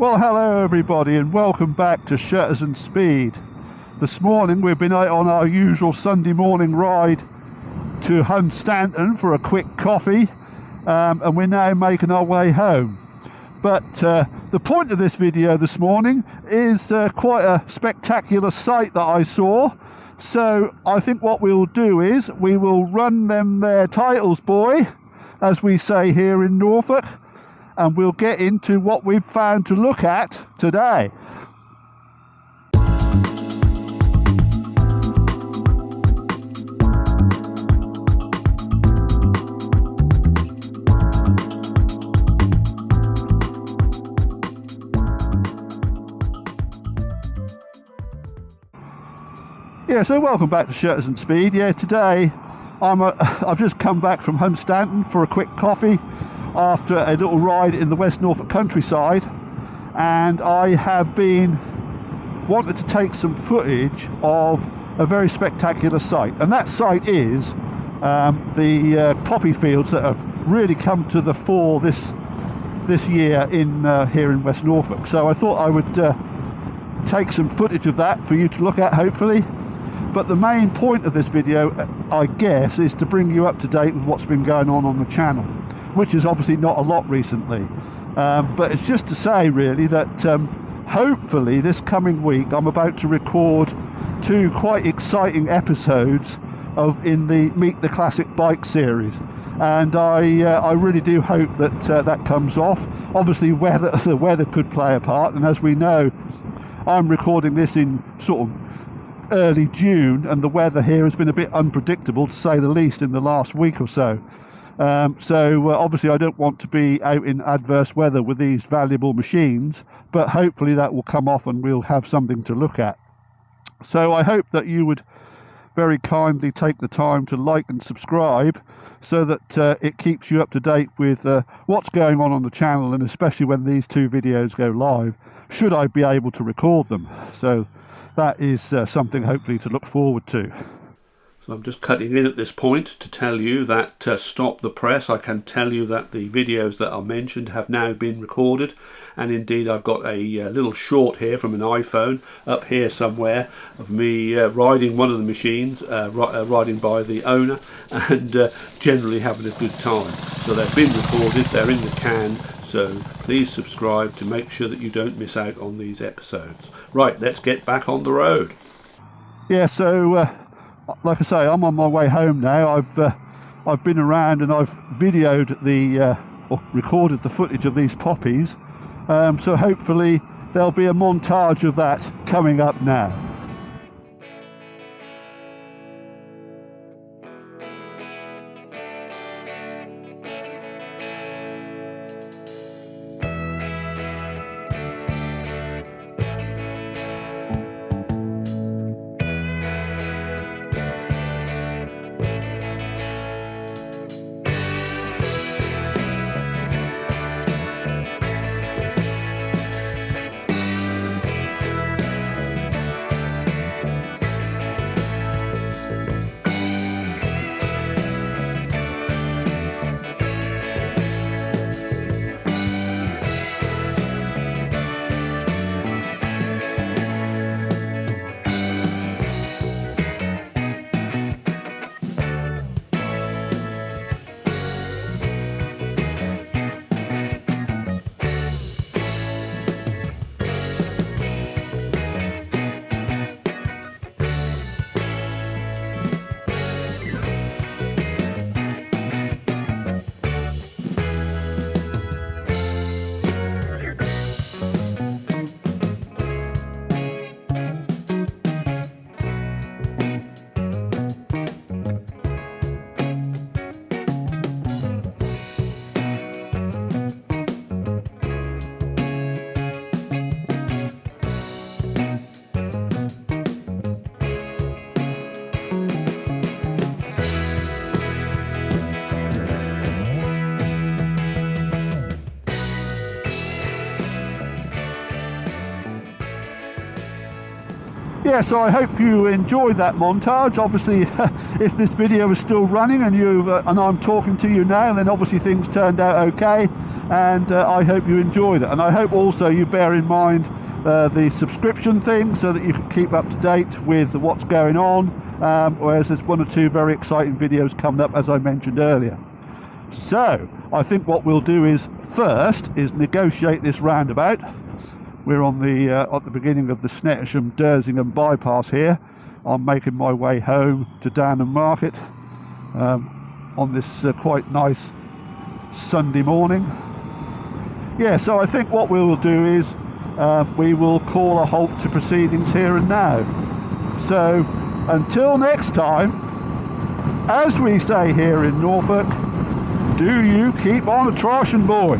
Well, hello everybody and welcome back to Shutters and Speed. This morning we've been out on our usual Sunday morning ride to Hunstanton for a quick coffee, and we're now making our way home. But the point of this video this morning is quite a spectacular sight that I saw. So I think what we'll do is we will run them their titles, boy, as we say here in Norfolk, and we'll get into what we've found to look at today. Yeah, so welcome back to Shutters and Speed. Yeah, today I've just come back from Hunstanton for a quick coffee after a little ride in the West Norfolk Countryside, and I have been wanted to take some footage of a very spectacular sight, and that sight is the poppy fields that have really come to the fore this year in here in West Norfolk. So I thought I would take some footage of that for you to look at, hopefully. But the main point of this video, I guess, is to bring you up to date with what's been going on the channel, which is obviously not a lot recently. But it's just to say, really, that hopefully this coming week I'm about to record two quite exciting episodes in the Meet the Classic Bike series. And I really do hope that that comes off. Obviously, the weather could play a part, and as we know, I'm recording this in sort of early June, and the weather here has been a bit unpredictable, to say the least, in the last week or so. Obviously I don't want to be out in adverse weather with these valuable machines, but hopefully that will come off and we'll have something to look at. So I hope that you would very kindly take the time to like and subscribe, so that it keeps you up to date with what's going on the channel, and especially when these two videos go live, should I be able to record them. So that is something hopefully to look forward to. So I'm just cutting in at this point to tell you that stop the press. I can tell you that the videos that are mentioned have now been recorded, and indeed I've got a little short here from an iPhone up here somewhere of me riding one of the machines, riding by the owner, and generally having a good time. So they've been recorded, they're in the can, so please subscribe to make sure that you don't miss out on these episodes. Right, let's get back on the road. Yeah, so like I say, I'm on my way home now. I've been around and I've videoed or recorded the footage of these poppies. So hopefully there'll be a montage of that coming up now. Yeah, so I hope you enjoyed that montage. Obviously, if this video is still running and I'm talking to you now, then obviously things turned out okay. and I hope you enjoyed it, and I hope also you bear in mind the subscription thing so that you can keep up to date with what's going on, whereas there's one or two very exciting videos coming up, as I mentioned earlier. So I think what we'll do is first is negotiate this roundabout. We're on the at the beginning of the Snettisham-Dersingham bypass here. I'm making my way home to Downham Market on this quite nice Sunday morning. Yeah, so I think what we will do is we will call a halt to proceedings here and now. So until next time, as we say here in Norfolk, do you keep on a troshin', boy.